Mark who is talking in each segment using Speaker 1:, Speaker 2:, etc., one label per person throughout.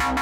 Speaker 1: What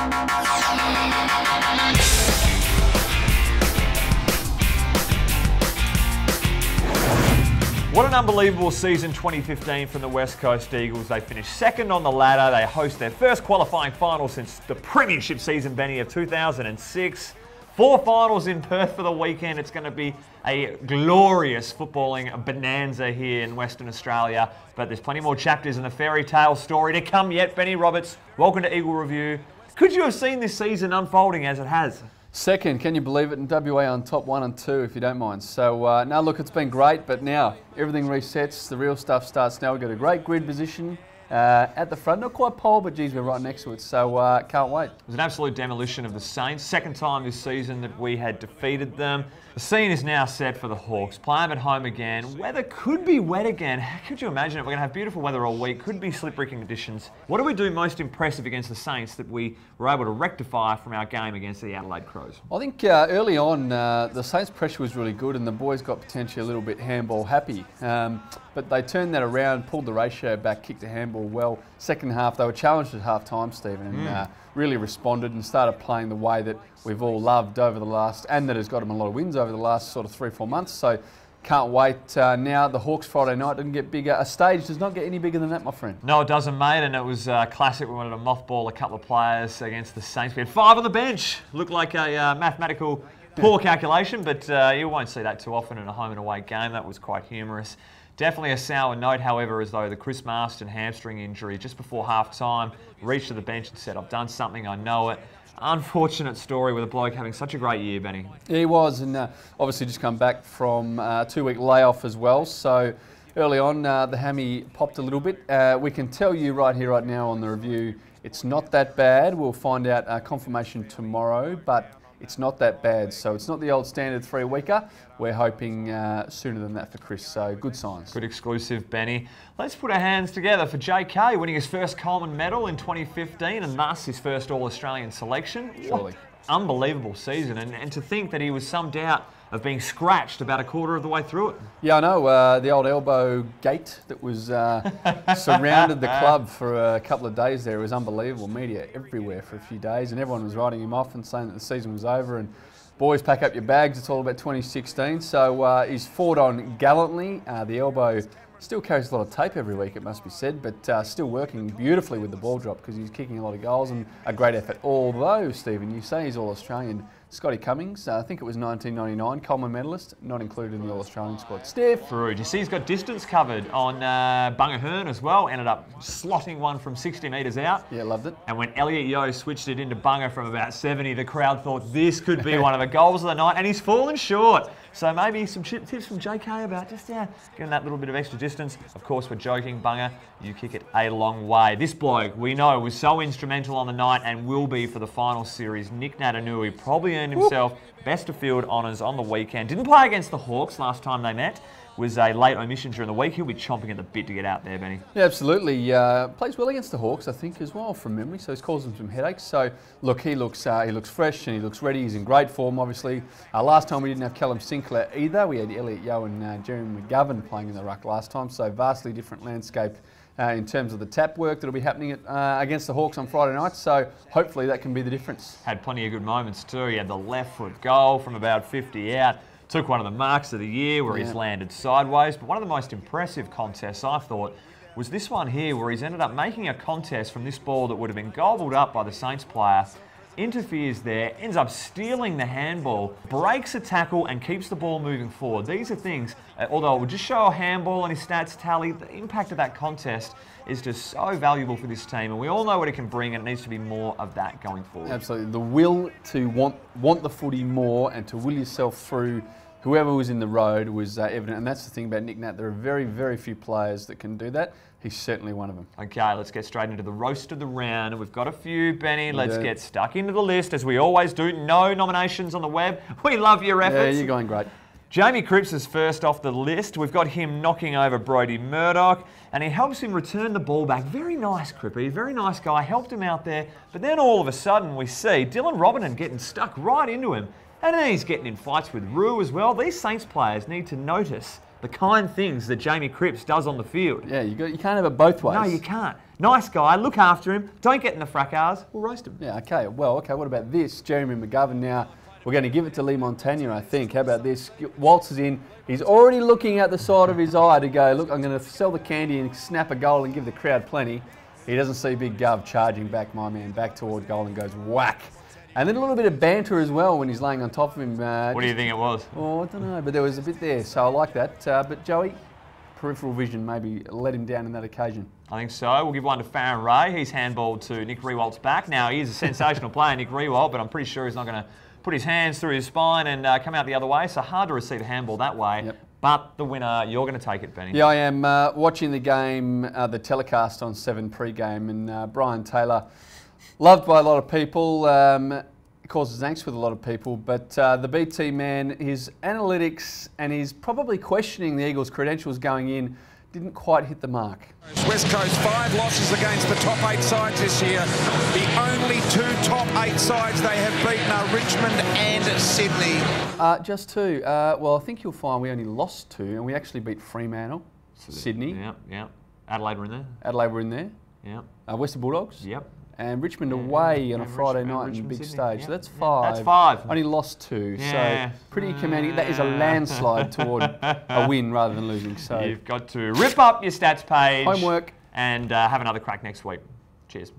Speaker 1: an unbelievable season 2015 from the West Coast Eagles. They finished second on the ladder. They host their first qualifying final since the premiership season, Benny, of 2006. 4 finals in Perth for the weekend. It's going to be a glorious footballing bonanza here in Western Australia. But there's plenty more chapters in the fairy tale story to come yet. Benny Roberts, welcome to Eagle Review. Could you have seen this season unfolding as it has?
Speaker 2: Second, can you believe it, in WA on top 1 and 2, if you don't mind. So, now look, it's been great, but now everything resets. The real stuff starts now. We've got a great grid position at the front. Not quite pole, but geez, we're right next to it. So, can't wait. It
Speaker 1: was an absolute demolition of the Saints. Second time this season that we had defeated them. The scene is now set for the Hawks. Play them at home again. Weather could be wet again. How could you imagine it? We're going to have beautiful weather all week. Could be slippery conditions. What do we do most impressive against the Saints that we were able to rectify from our game against the Adelaide Crows?
Speaker 2: I think early on, the Saints' pressure was really good and the boys got potentially a little bit handball happy. But they turned that around, pulled the ratio back, kicked the handball well. Second half, they were challenged at half time, Stephen, and really responded and started playing the way that we've all loved over the last, and that has got them a lot of wins over the last sort of 3-4 months. So can't wait. Now the Hawks Friday night didn't get bigger. A stage does not get any bigger than that, my friend.
Speaker 1: No, it doesn't, mate, and it was classic. We wanted to mothball a couple of players against the Saints. We had 5 on the bench. Looked like a mathematical poor calculation, but you won't see that too often in a home and away game. That was quite humorous. Definitely a sour note, however, as though the Chris Masten hamstring injury just before half-time reached to the bench and said, I've done something, I know it. Unfortunate story with a bloke having such a great year, Benny.
Speaker 2: Yeah, he was, and obviously just come back from a 2-week layoff as well. So early on, the hammy popped a little bit. We can tell you right here, right now on the review, it's not that bad. We'll find out confirmation tomorrow, but it's not that bad. So it's not the old standard 3-weeker. We're hoping sooner than that for Chris, so good signs.
Speaker 1: Good exclusive, Benny. Let's put our hands together for JK winning his first Coleman medal in 2015 and thus his first All-Australian selection.
Speaker 2: Surely.
Speaker 1: What unbelievable season, and to think that he was some doubt of being scratched about a quarter of the way through it.
Speaker 2: Yeah, I know. The old elbow gate that was surrounded the club for a couple of days there. It was unbelievable. Media everywhere for a few days, and everyone was writing him off and saying that the season was over. And boys, pack up your bags. It's all about 2016. So he's fought on gallantly. The elbow still carries a lot of tape every week, it must be said, but still working beautifully with the ball drop because he's kicking a lot of goals and a great effort. Although, Stephen, you say he's All-Australian. Scotty Cummings, I think it was 1999, Coleman medalist, not included in the All-Australian squad. Stiff.
Speaker 1: Rude. You see he's got distance covered on Bunga Hearn as well. Ended up slotting one from 60 metres out.
Speaker 2: Yeah, loved it.
Speaker 1: And when Elliot Yeo switched it into Bunga from about 70, the crowd thought this could be one of the goals of the night, and he's fallen short. So maybe some tips from JK about just getting that little bit of extra distance. Of course, we're joking, Bunga. You kick it a long way. This bloke, we know, was so instrumental on the night and will be for the final series. Nick Naitanui probably earned himself best of field honours on the weekend. Didn't play against the Hawks last time they met. Was a late omission during the week. He'll be chomping at the bit to get out there, Benny.
Speaker 2: Yeah, absolutely. Plays well against the Hawks, I think, as well, from memory. So he's caused them some headaches. So look, he looks fresh and he looks ready. He's in great form, obviously. Last time we didn't have Callum Sinclair either. We had Elliot Yeo and Jeremy McGovern playing in the ruck last time. So vastly different landscape in terms of the tap work that'll be happening against the Hawks on Friday night. So hopefully that can be the difference.
Speaker 1: Had plenty of good moments too. He had the left foot goal from about 50 out. Took one of the marks of the year where he's landed sideways. But one of the most impressive contests, I thought, was this one here where he's ended up making a contest from this ball that would have been gobbled up by the Saints player. Interferes there, ends up stealing the handball, breaks a tackle and keeps the ball moving forward. These are things, although it would just show a handball on his stats tally, the impact of that contest is just so valuable for this team, and we all know what it can bring, and it needs to be more of that going forward.
Speaker 2: Absolutely. The will to want the footy more and to will yourself through whoever was in the road was evident, and that's the thing about Nick Nat. There are very, very few players that can do that. He's certainly one of them.
Speaker 1: Okay, let's get straight into the roast of the round. We've got a few, Benny. Let's get stuck into the list, as we always do. No nominations on the web. We love your efforts.
Speaker 2: Yeah, you're going great.
Speaker 1: Jamie Cripps is first off the list. We've got him knocking over Brodie Murdoch, and he helps him return the ball back. Very nice, Crippy. Very nice guy. Helped him out there. But then all of a sudden we see Dylan Robinson getting stuck right into him. And then he's getting in fights with Rue as well. These Saints players need to notice the kind things that Jamie Cripps does on the field.
Speaker 2: Yeah, you can't have it both ways.
Speaker 1: No, you can't. Nice guy, look after him, don't get in the fracas, we'll roast him.
Speaker 2: Yeah, okay. Well, okay, what about this? Jeremy McGovern now. We're going to give it to Lee Montagna, I think. How about this? Waltz is in. He's already looking at the side of his eye to go, look, I'm going to sell the candy and snap a goal and give the crowd plenty. He doesn't see Big Gov charging back, my man, back toward goal and goes whack. And then a little bit of banter as well when he's laying on top of him.
Speaker 1: What do you think it was?
Speaker 2: Oh, I don't know, but there was a bit there, so I like that. But Joey, peripheral vision maybe let him down on that occasion.
Speaker 1: I think so. We'll give one to Farron Ray. He's handballed to Nick Riewold's back. Now, he is a sensational player, Nick Riewold, but I'm pretty sure he's not going to put his hands through his spine and come out the other way. So hard to receive a handball that way. Yep. But the winner, you're going to take it, Benny. Yeah,
Speaker 2: I am. Watching the game, the telecast on 7 pre-game, and Brian Taylor, loved by a lot of people, causes angst with a lot of people, but the BT man, his analytics and his probably questioning the Eagles' credentials going in didn't quite hit the mark.
Speaker 3: West Coast 5 losses against the top 8 sides this year. The only 2 top 8 sides they have beaten are Richmond and Sydney.
Speaker 2: Just 2. Well, I think you'll find we only lost 2 and we actually beat Fremantle, Sydney.
Speaker 1: Yeah. Adelaide were in there.
Speaker 2: Adelaide were in there.
Speaker 1: Yeah.
Speaker 2: Western Bulldogs.
Speaker 1: Yep.
Speaker 2: And Richmond away on a Friday night in a big stage.
Speaker 1: Yep.
Speaker 2: So that's 5.
Speaker 1: That's 5.
Speaker 2: Only lost 2.
Speaker 1: Yeah.
Speaker 2: So pretty commanding. That is a landslide toward a win rather than losing. So
Speaker 1: you've got to rip up your stats page.
Speaker 2: Homework.
Speaker 1: And have another crack next week. Cheers.